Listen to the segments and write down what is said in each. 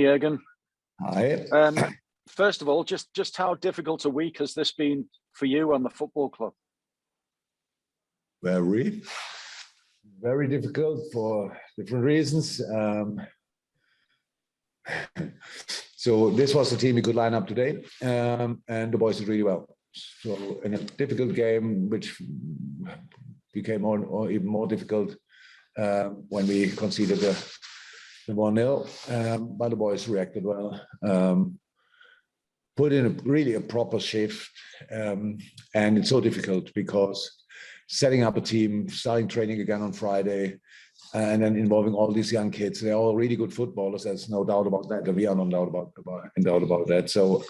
Jürgen. Hi. First of all, just how difficult a week has this been for you and the football club? Very difficult for different reasons. So this was the team we could line up today, and the boys did really well. So in a difficult game, which became even more difficult when we conceded the 1-0, but the boys reacted well. Put in a proper shift, and it's so difficult because setting up a team, starting training again on Friday, and then involving all these young kids. They're all really good footballers. There's no doubt about that. We are no doubt about that. So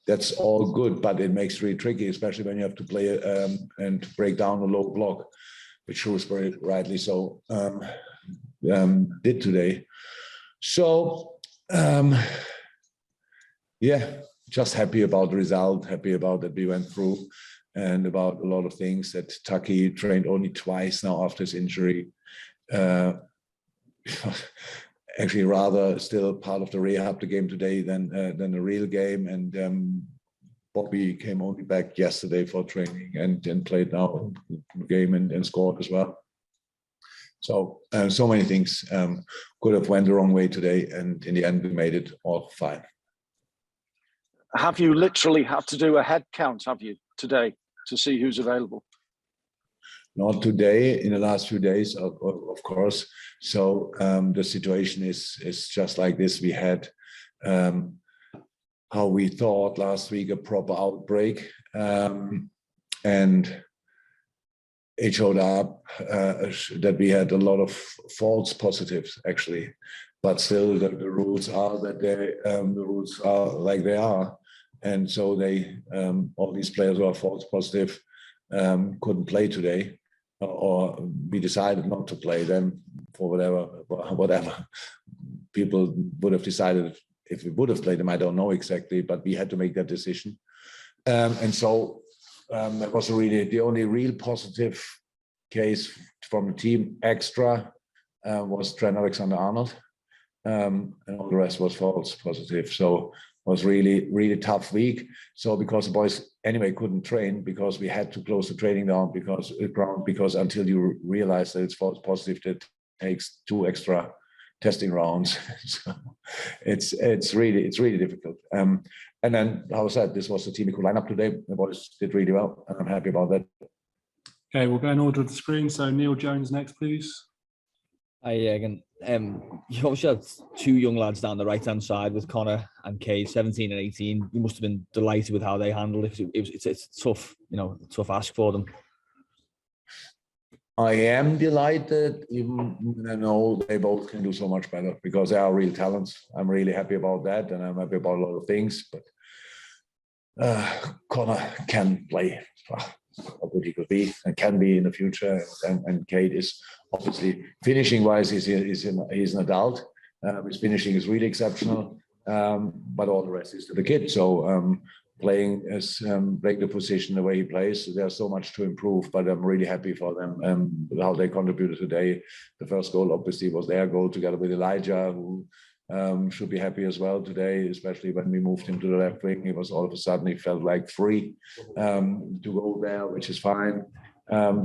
that's all good, but it makes it really tricky, especially when you have to play and break down a low block, which Shrewsbury rightly so did today. So yeah, just happy about the result, happy about that we went through, and about a lot of things that Taki trained only twice now after his injury. Actually, rather still part of the rehab, the game today, than a real game. And Bobby came only back yesterday for training and played now the game and scored as well. So so many things could have went the wrong way today, and in the end we made it all fine. Have you literally had to do a head count, have you, today, to see who's available? Not today, in the last few days, of course. So the situation is just like this. We had, how we thought last week, a proper outbreak. And it showed up that we had a lot of false positives, actually. But still, the rules are that the rules are like they are. And so they, all these players who are false positive couldn't play today. Or we decided not to play them for whatever people would have decided if we would have played them. I don't know exactly, but we had to make that decision. And so that was really the only real positive case from the team extra was Trent Alexander-Arnold, and all the rest was false positive. So it was really tough week. So because the boys anyway couldn't train, because we had to close the training down because until you realize that it's false positive, that takes 2 extra testing rounds. So it's really difficult. And then, how I said, this was the team we could line up today. The boys did really well, and I'm happy about that. Okay, we'll go in order of the screen. So Neil Jones next, please. Hi, Jürgen. You obviously had 2 young lads down the right-hand side with Connor and Cade, 17 and 18. You must have been delighted with how they handled it. It's tough, tough ask for them. I am delighted, even I know they both can do so much better because they are real talents. I'm really happy about that, and I'm happy about a lot of things. But Connor can play. How good he could be and can be in the future, and Cade is obviously finishing wise. He's an adult. His finishing is really exceptional, but all the rest is to the kid. So playing the position the way he plays, there's so much to improve. But I'm really happy for them how they contributed today. The first goal obviously was their goal together with Elijah, who should be happy as well today, especially when we moved him to the left wing. He was all of a sudden, he felt like free to go there, which is fine.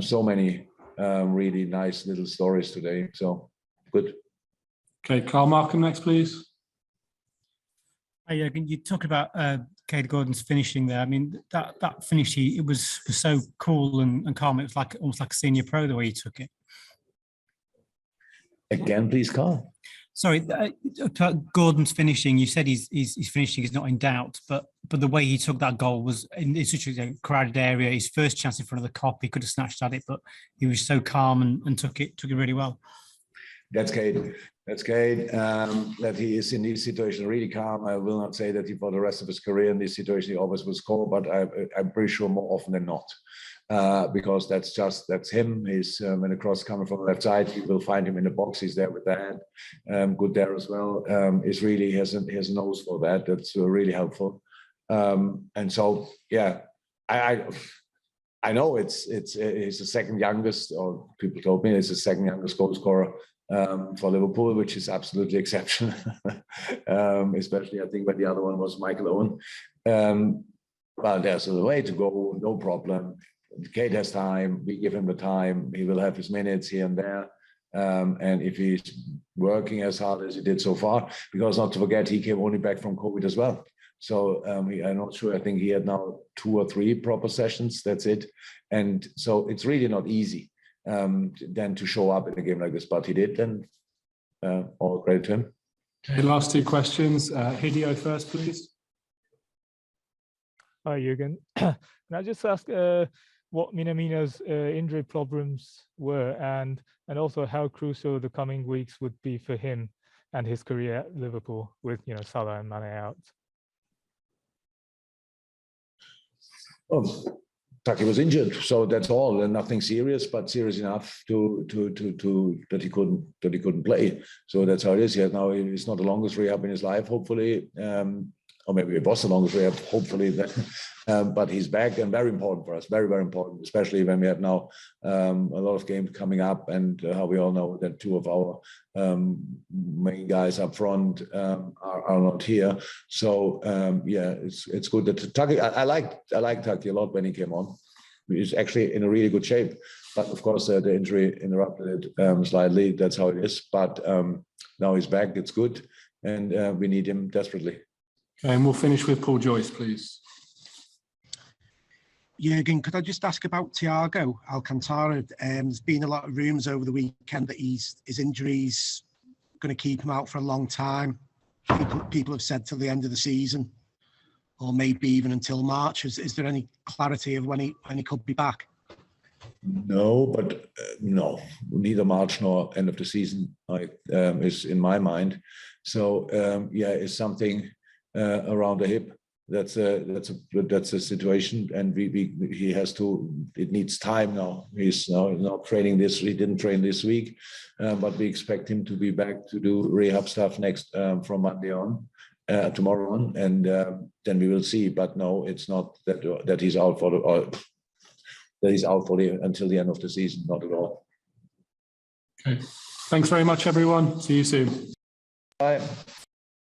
So many really nice little stories today. So good. Okay, Carl Markham next, please. Hi, Jürgen, you talk about Cade Gordon's finishing there. I mean, that finish, it was so cool and calm. It was like almost like a senior pro the way he took it. Again, please, Carl. Sorry, Gordon's finishing. You said his finishing is not in doubt, but the way he took that goal was in such a crowded area. His first chance in front of the Kop, he could have snatched at it, but he was so calm and took it really well. That's Cade. That he is in these situations really calm. I will not say that he, for the rest of his career in this situation, he always will score, but I'm pretty sure more often than not. Because that's him. He's when the cross coming from the left side, you will find him in the box. He's there with the hand, good there as well. Is really has a nose for that. That's really helpful. And so yeah, I know it's the second youngest, or people told me it's the second youngest goal scorer for Liverpool, which is absolutely exceptional. Especially, I think, when the other one was Michael Owen. Well, there's a way to go, no problem. Kate has time, we give him the time, he will have his minutes here and there. And if he's working as hard as he did so far, because not to forget, he came only back from COVID as well. So I'm not sure, I think he had now 2 or 3 proper sessions, that's it. And so it's really not easy then to show up in a game like this, but he did, and all credit to him. Okay, last 2 questions. Hideo first, please. Hi, Jürgen. Can I just ask what Minamino's injury problems were, and also how crucial the coming weeks would be for him and his career at Liverpool with, you know, Salah and Mane out? Oh, Taki was injured, so that's all, and nothing serious, but serious enough to that he couldn't play. So that's how it is. Now it's not the longest rehab in his life, hopefully. Or maybe it was the longest rehab, hopefully. But he's back, and very important for us, very, very important, especially when we have now a lot of games coming up, and how we all know that 2 of our main guys up front are not here. So yeah, it's good that Taki. I like Taki a lot when he came on. He's actually in a really good shape, but of course the injury interrupted it slightly. That's how it is. But now he's back. It's good, and we need him desperately. Okay, and we'll finish with Paul Joyce, please. Jürgen, could I just ask about Thiago Alcantara? There's been a lot of rumours over the weekend that his injury's going to keep him out for a long time. People have said till the end of the season, or maybe even until March. Is there any clarity of when he could be back? No, but no, neither March nor end of the season is in my mind. So yeah, it's something around the hip. That's a situation, and he has to. It needs time now. He's now not training this. He didn't train this week, but we expect him to be back to do rehab stuff next from Monday on, tomorrow on, and then we will see. But no, it's not that he's out for until the end of the season. Not at all. Okay. Thanks very much, everyone. See you soon. Bye.